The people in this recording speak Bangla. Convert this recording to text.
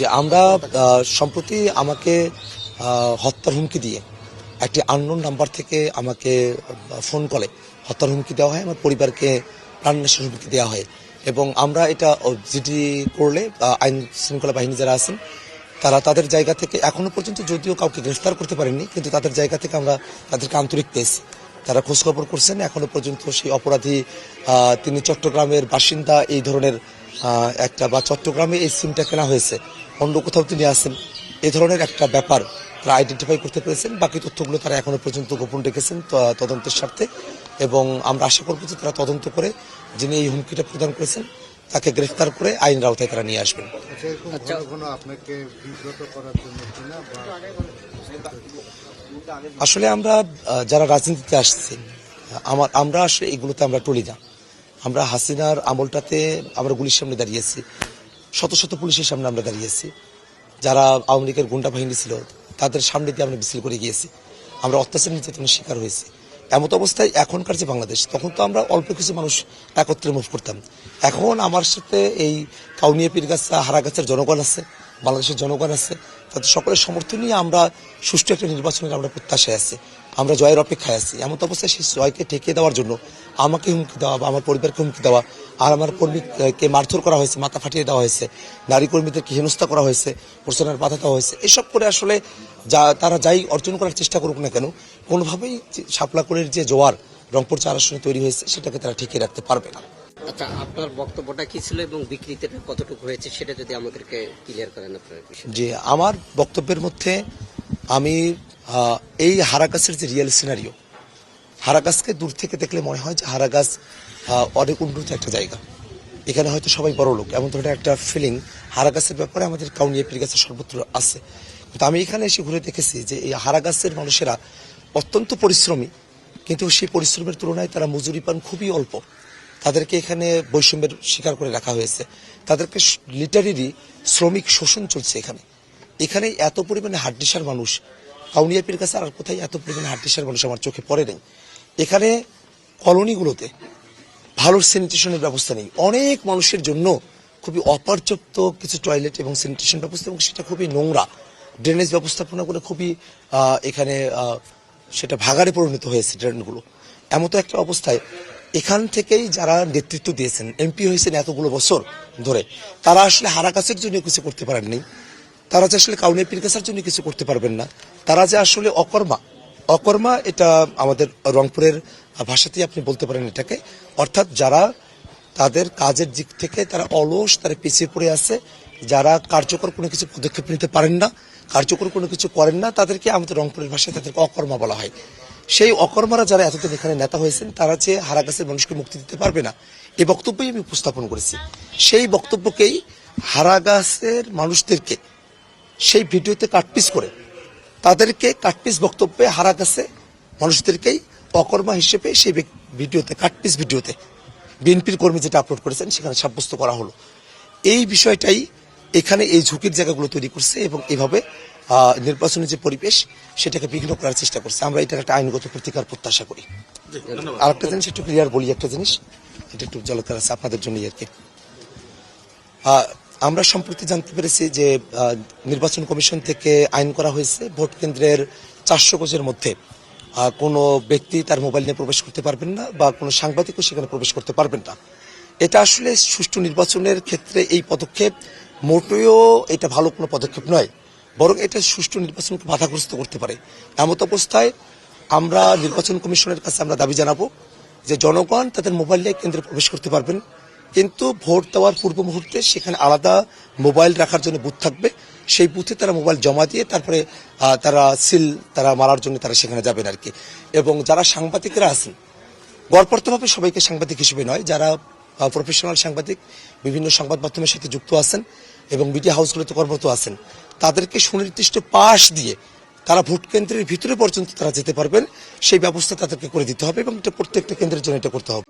যে আমরা সম্প্রতি আমাকে হত্যার হুমকি দিয়ে একটি আননোন নাম্বার থেকে আমাকে ফোন কলে হত্যার হুমকি দেওয়া হয়, আমার পরিবারকে প্রাণনাশের হুমকি দেওয়া হয় এবং আমরা এটা জিডি করলে আইন শৃঙ্খলা বাহিনী যারা আছেন তারা তাদের জায়গা থেকে এখনো পর্যন্ত যদিও কাউকে গ্রেফতার করতে পারেননি, কিন্তু তাদের জায়গা থেকে আমরা তাদেরকে আন্তরিক পেয়েছি। তারা খোঁজখবর করছেন, এখনো পর্যন্ত সেই অপরাধী তিনি চট্টগ্রামের বাসিন্দা এই ধরনের একটা, বা চট্টগ্রামে এই সিমটা কেনা হয়েছে, অন্য কোথাও তিনি আছেন, এই ধরনের একটা ব্যাপার তারা আইডেন্টিফাই করতে পেরেছেন। বাকি তথ্যগুলো তারা এখনো পর্যন্ত গোপন রেখেছেন তদন্তের স্বার্থে, এবং আমরা আশা করব যে তারা তদন্ত করে যিনি এই হুমকিটা প্রদান করেছেন তাকে গ্রেফতার করে আইনের আওতায় তারা নিয়ে আসবেন। আসলে আমরা যারা রাজনীতিতে আসছি আমরা আসলে এগুলোতে আমরা টলি না। আমরা হাসিনার আমলটাতে আমরা গুলির সামনে দাঁড়িয়েছি, শত শত পুলিশের সামনে আমরা দাঁড়িয়েছি, যারা আওয়ামী লীগের গুন্ডা বাহিনী ছিল তাদের সামনে দিয়ে আমরা মিছিল করে গিয়েছি, আমরা অত্যাচার নির্যাতনের শিকার হয়েছি। এমত অবস্থায় এখনকার যে বাংলাদেশ, তখন তো আমরা অল্প কিছু মানুষ একত্রে মুভ করতাম। এখন আমার সাথে এই কাউনিয়া পীরগাছা হারাগাছার জনগণ আছে, বাংলাদেশের জনগণ আছে, তাদের সকলের সমর্থন নিয়ে আমরা সুষ্ঠু একটা নির্বাচনের আমরা প্রত্যাশায় আছি, আমরা জয়ের অপেক্ষায় আছি। এমত অবস্থায় সেই জয়কে ঠেকিয়ে দেওয়ার জন্য আমাকে হুমকি দেওয়া বা আমার পরিবারকে হুমকি দেওয়া, আর আমার কর্মীকে মারধর করা হয়েছে, মাথা ফাটিয়ে দেওয়া হয়েছে, নারী কর্মীদেরকে হেনস্থা করা হয়েছে, প্রচারের বাধা দেওয়া হয়েছে, এসব করে আসলে তারা যাই অর্জন করার চেষ্টা করুক না কেন, কোনোভাবেই শাপলাকোলের যে জোয়ার রংপুর 4 আসনে তৈরি হয়েছে সেটাকে তারা ঠেকিয়ে রাখতে পারবে না। আচ্ছা, আপনার বক্তব্যটা কি ছিল এবং বিকৃতিটা কতটুকু হয়েছে সেটা যদি আমাদেরকে ক্লিয়ার করেন আপনার বিষয়ে। যে আমার বক্তব্যের মধ্যে আমি এই হারাগাছের যে রিয়েল সিনারিও, হারাগাছকে দূর থেকে দেখলে মনে হয় যে হারাগাছ অনেক উন্নত একটা জায়গা, এখানে হয়তো সবাই বড় লোক, এমন ধরনের একটা ফিলিং হারাগাছের ব্যাপারে আমাদের কাউনিয়া পীরগাছা সর্বত্র আছে। কিন্তু আমি এখানে এসে ঘুরে দেখেছি যে এই হারাগাছের মানুষেরা অত্যন্ত পরিশ্রমী, কিন্তু সেই পরিশ্রমের তুলনায় তারা মজুরি পান খুবই অল্প। তাদেরকে এখানে বৈষম্যের শিকার করে রাখা হয়েছে, তাদেরকে লিটারেরি শ্রমিক শোষণ চলছে এখানে। এখানে এত পরিমাণে হাড্ডিসার মানুষ, কাউনিয়া পীরগাছা আর কোথায় এত পরিমাণে হাড্ডিসার মানুষ আমার চোখে পড়ে নেই। এখানে কলোনিগুলোতে ভালো স্যানিটেশনের ব্যবস্থা নেই, অনেক মানুষের জন্য খুবই অপর্যাপ্ত কিছু টয়লেট এবং স্যানিটেশন ব্যবস্থা, এবং সেটা খুবই নোংরা, ড্রেনেজ ব্যবস্থাপনাগুলো খুবই এখানে সেটা ভাগাড়ে পরিণত হয়েছে ড্রেনগুলো। এমতো একটা অবস্থায় এখান থেকেই যারা নেতৃত্ব দিয়েছেন, এমপি হয়েছেন এতগুলো বছর ধরে, তারা আসলে হারাগাছের জন্য কিছু করতে পারেননি, তারা যে আসলে কাউনিয়া পীরগাছার জন্য কিছু করতে পারবেন না, তারা যে আসলে অকর্মা এটা আমাদের রংপুরের ভাষাতেই আপনি বলতে পারেন এটাকে, অর্থাৎ যারা তাদের কাজের দিক থেকে তারা অলস, তারা পিছিয়ে পড়ে আছে, যারা কার্যকর কোনো কিছু পদক্ষেপ নিতে পারেন না, কার্যকর কোনো কিছু করেন না, তাদেরকে আমাদের রংপুরের ভাষায় তাদেরকে অকর্মা বলা হয়। সেই অকর্মারা যারা এতদিন এখানে নেতা হয়েছেন, তারা যে হারাগাছের মানুষকে মুক্তি দিতে পারবে না, এই বক্তব্যই আমি উপস্থাপন করেছি। সেই বক্তব্যকেই হারাগাছের মানুষদেরকে সেই ভিডিওতে কাটপিস করে, তাদেরকে কাটপিস বক্তব্যে হারাগাছে মানুষদেরকেই অকর্মা হিসেবে সেই ভিডিওতে, কাটপিস ভিডিওতে বিএনপির কর্মী যেটা আপলোড করেছেন সেখানে সাব্যস্ত করা হলো। এই বিষয়টাই এখানে এই ঝুঁকির জায়গাগুলো তৈরি করছে, এবং এভাবে নির্বাচনের যে পরিবেশ সেটাকে বিঘ্ন করার চেষ্টা করছে। আমরা এটার একটা আইনগত প্রতিকার প্রত্যাশা করি। আর একটা জিনিস একটু ক্লিয়ার বলি, একটা জিনিস এটা একটু জলকার আছে আপনাদের জন্য আর কি। আমরা সম্প্রতি জানতে পেরেছি যে নির্বাচন কমিশন থেকে আইন করা হয়েছে, ভোট কেন্দ্রের 400 গজের মধ্যে কোনো ব্যক্তি তার মোবাইল নিয়ে প্রবেশ করতে পারবেন না, বা কোনো সাংবাদিকও সেখানে প্রবেশ করতে পারবেন না। এটা আসলে সুষ্ঠু নির্বাচনের ক্ষেত্রে এই পদক্ষেপ মোটেও এটা ভালো কোনো পদক্ষেপ নয়, বরং এটা সুষ্ঠু নির্বাচনকে বাধাগ্রস্ত করতে পারে। এমত অবস্থায় আমরা নির্বাচন কমিশনের কাছে আমরা দাবি জানাবো যে জনগণ তাদের মোবাইল নিয়ে কেন্দ্রে প্রবেশ করতে পারবেন, কিন্তু ভোট দেওয়ার পূর্ব মুহূর্তে সেখানে আলাদা মোবাইল রাখার জন্য বুথ থাকবে, সেই বুথে তারা মোবাইল জমা দিয়ে তারপরে তারা সিল তারা মারার জন্য তারা সেখানে যাবেন আর কি। এবং যারা সাংবাদিকরা আছেন, গড়পড়তভাবে সবাইকে সাংবাদিক হিসেবে নয়, যারা প্রফেশনাল সাংবাদিক বিভিন্ন সংবাদ মাধ্যমের সাথে যুক্ত আছেন এবং মিডিয়া হাউসগুলোতে কর্মরত আছেন, তাদেরকে সুনির্দিষ্ট পাস দিয়ে তারা ভোট কেন্দ্রের ভিতরে পর্যন্ত তারা যেতে পারবেন, সেই ব্যবস্থা তাদেরকে করে দিতে হবে, এবং এটা প্রত্যেকটা কেন্দ্রের জন্য এটা করতে হবে।